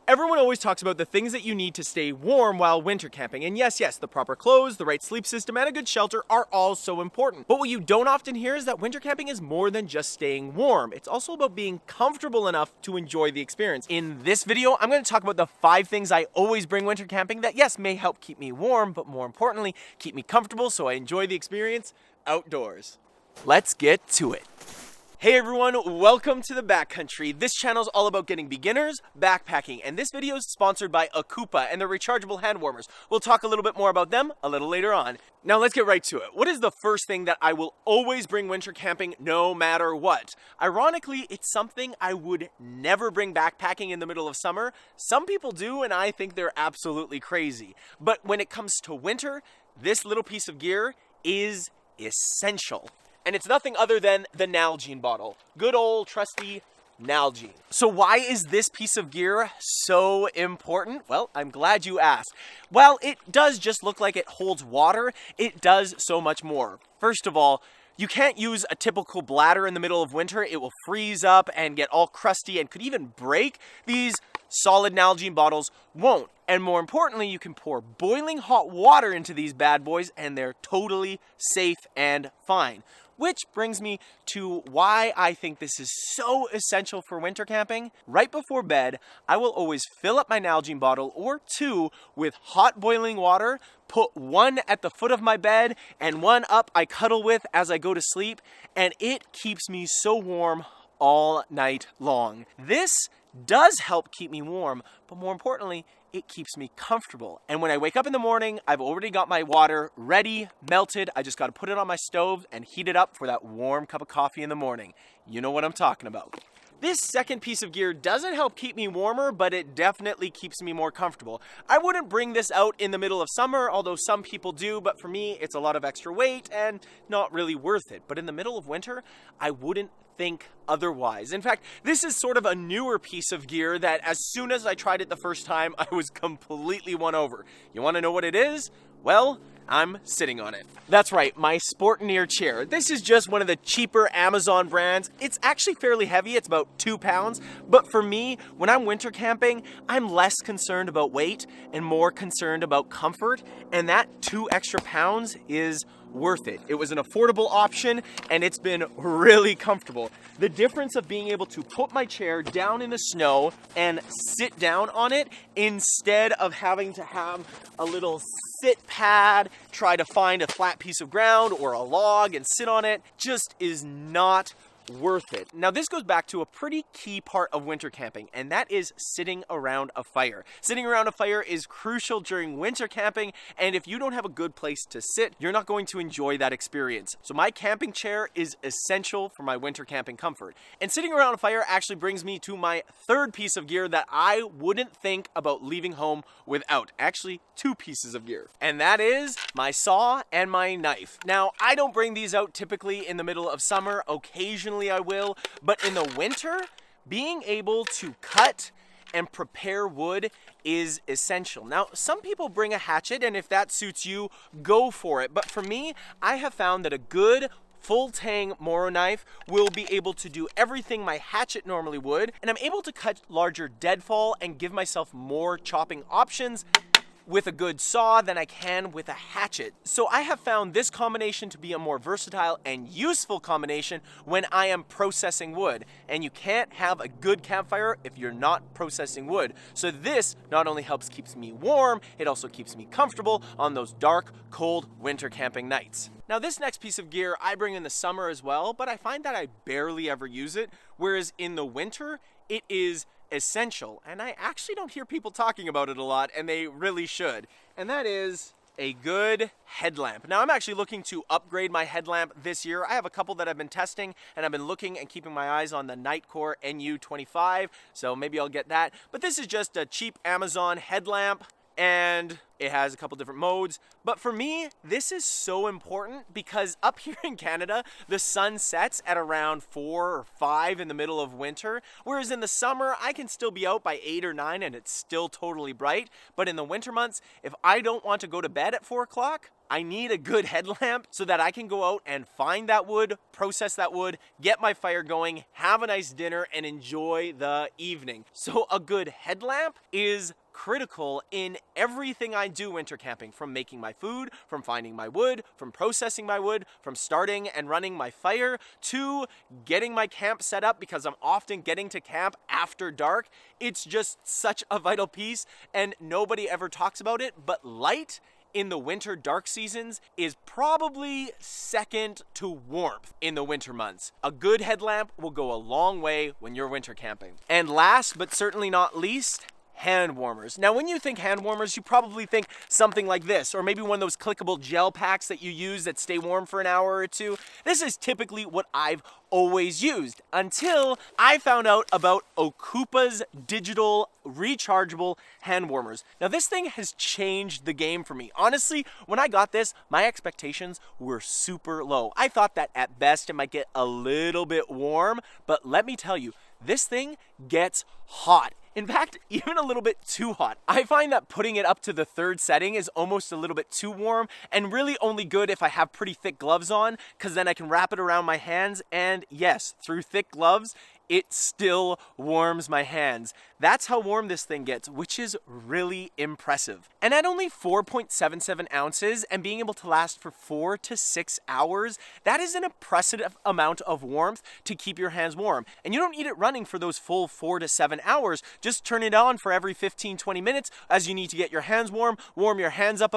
Everyone always talks about the things that you need to stay warm while winter camping. And yes, the proper clothes, the right sleep system, and a good shelter are all so important. But what you don't often hear is that winter camping is more than just staying warm. It's also about being comfortable enough to enjoy the experience. In this video, I'm going to talk about the 5 things I always bring winter camping that, yes, may help keep me warm, but more importantly, keep me comfortable so I enjoy the experience outdoors. Let's get to it. Hey everyone, welcome to the Backcountry. This channel is all about getting beginners backpacking, and this video is sponsored by Ocoopa and their rechargeable hand warmers. We'll talk a little bit more about them a little later on. Now let's get right to it. What is the first thing that I will always bring winter camping no matter what? Ironically, it's something I would never bring backpacking in the middle of summer. Some people do, and I think they're absolutely crazy. But when it comes to winter, this little piece of gear is essential. And it's nothing other than the Nalgene bottle. Good old trusty Nalgene. So why is this piece of gear so important? Well, I'm glad you asked. While it does just look like it holds water, it does so much more. First of all, you can't use a typical bladder in the middle of winter. It will freeze up and get all crusty and could even break. These solid Nalgene bottles won't. And more importantly, you can pour boiling hot water into these bad boys and they're totally safe and fine. Which brings me to why I think this is so essential for winter camping. Right before bed, I will always fill up my Nalgene bottle or 2 with hot boiling water, put 1 at the foot of my bed and 1 up I cuddle with as I go to sleep, and it keeps me so warm all night long. This does help keep me warm, but more importantly, it keeps me comfortable. And when I wake up in the morning, I've already got my water ready, melted. I just got to put it on my stove and heat it up for that warm cup of coffee in the morning. You know what I'm talking about. This second piece of gear doesn't help keep me warmer, but it definitely keeps me more comfortable. I wouldn't bring this out in the middle of summer, although some people do, but for me, it's a lot of extra weight and not really worth it. But in the middle of winter, I wouldn't think otherwise. In fact, this is sort of a newer piece of gear that as soon as I tried it the first time, I was completely won over. You want to know what it is? Well, I'm sitting on it. That's right, my Sportaneer chair. This is just one of the cheaper Amazon brands. It's actually fairly heavy, it's about 2 pounds. But for me, when I'm winter camping, I'm less concerned about weight and more concerned about comfort. And that 2 extra pounds is worth it. It was an affordable option and it's been really comfortable. The difference of being able to put my chair down in the snow and sit down on it instead of having to have a little sit pad, try to find a flat piece of ground or a log and sit on it, just is not worth it. Now this goes back to a pretty key part of winter camping, and that is sitting around a fire. Sitting around a fire is crucial during winter camping, and if you don't have a good place to sit, you're not going to enjoy that experience. So my camping chair is essential for my winter camping comfort. And sitting around a fire actually brings me to my third piece of gear that I wouldn't think about leaving home without. Actually, 2 pieces of gear. And that is my saw and my knife. Now, I don't bring these out typically in the middle of summer. Occasionally I will, but in the winter, being able to cut and prepare wood is essential. Now, some people bring a hatchet, and if that suits you, go for it. But for me, I have found that a good full tang Moro knife will be able to do everything my hatchet normally would, and I'm able to cut larger deadfall and give myself more chopping options with a good saw than I can with a hatchet. So I have found this combination to be a more versatile and useful combination when I am processing wood. And you can't have a good campfire if you're not processing wood. So this not only helps keeps me warm, it also keeps me comfortable on those dark, cold winter camping nights. Now this next piece of gear I bring in the summer as well, but I find that I barely ever use it, whereas in the winter, it is essential, and I actually don't hear people talking about it a lot, and they really should. And that is a good headlamp. Now I'm actually looking to upgrade my headlamp this year. I have a couple that I've been testing, and I've been looking and keeping my eyes on the Nitecore NU25, so maybe I'll get that. But this is just a cheap Amazon headlamp, and it has a couple different modes. But for me, this is so important because up here in Canada, the sun sets at around 4 or 5 in the middle of winter, whereas in the summer, I can still be out by 8 or 9 and it's still totally bright. But in the winter months, if I don't want to go to bed at 4 o'clock, I need a good headlamp so that I can go out and find that wood, process that wood, get my fire going, have a nice dinner, and enjoy the evening. So a good headlamp is critical in everything I do winter camping, from making my food, from finding my wood, from processing my wood, from starting and running my fire, to getting my camp set up, because I'm often getting to camp after dark. It's just such a vital piece and nobody ever talks about it, but light in the winter dark seasons is probably second to warmth in the winter months. A good headlamp will go a long way when you're winter camping. And last but certainly not least, hand warmers. Now, when you think hand warmers, you probably think something like this, or maybe one of those clickable gel packs that you use that stay warm for an hour or two. This is typically what I've always used until I found out about Ocoopa's digital rechargeable hand warmers. Now, this thing has changed the game for me. Honestly, when I got this, my expectations were super low. I thought that at best it might get a little bit warm, but let me tell you, this thing gets hot. In fact, even a little bit too hot. I find that putting it up to the 3rd setting is almost a little bit too warm, and really only good if I have pretty thick gloves on, because then I can wrap it around my hands, and yes, through thick gloves, it still warms my hands. That's how warm this thing gets, which is really impressive. And at only 4.77 ounces and being able to last for 4 to 6 hours, that is an impressive amount of warmth to keep your hands warm. And you don't need it running for those full 4 to 7 hours. Just turn it on for every 15-20 minutes as you need to get your hands warm your hands up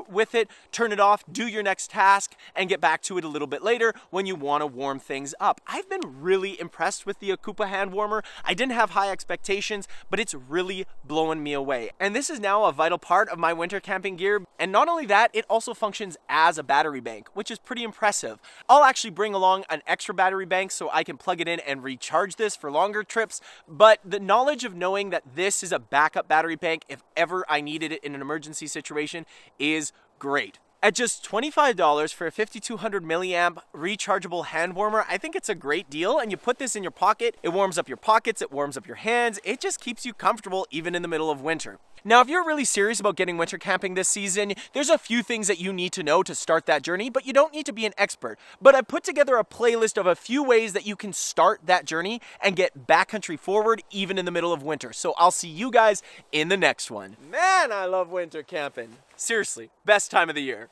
with it, turn it off, do your next task, and get back to it a little bit later when you want to warm things up. I've been really impressed with the Ocoopa hand warmer. I didn't have high expectations, but it's really blowing me away. And this is now a vital part of my winter camping gear. And not only that, it also functions as a battery bank, which is pretty impressive. I'll actually bring along an extra battery bank so I can plug it in and recharge this for longer trips. But the knowledge of knowing that this is a backup battery bank if ever I needed it in an emergency situation is great. At just $25 for a 5200 milliamp rechargeable hand warmer, I think it's a great deal, and you put this in your pocket, it warms up your pockets, it warms up your hands, it just keeps you comfortable even in the middle of winter. Now, if you're really serious about getting winter camping this season, there's a few things that you need to know to start that journey, but you don't need to be an expert. But I put together a playlist of a few ways that you can start that journey and get backcountry forward even in the middle of winter. So I'll see you guys in the next one. Man, I love winter camping. Seriously, best time of the year.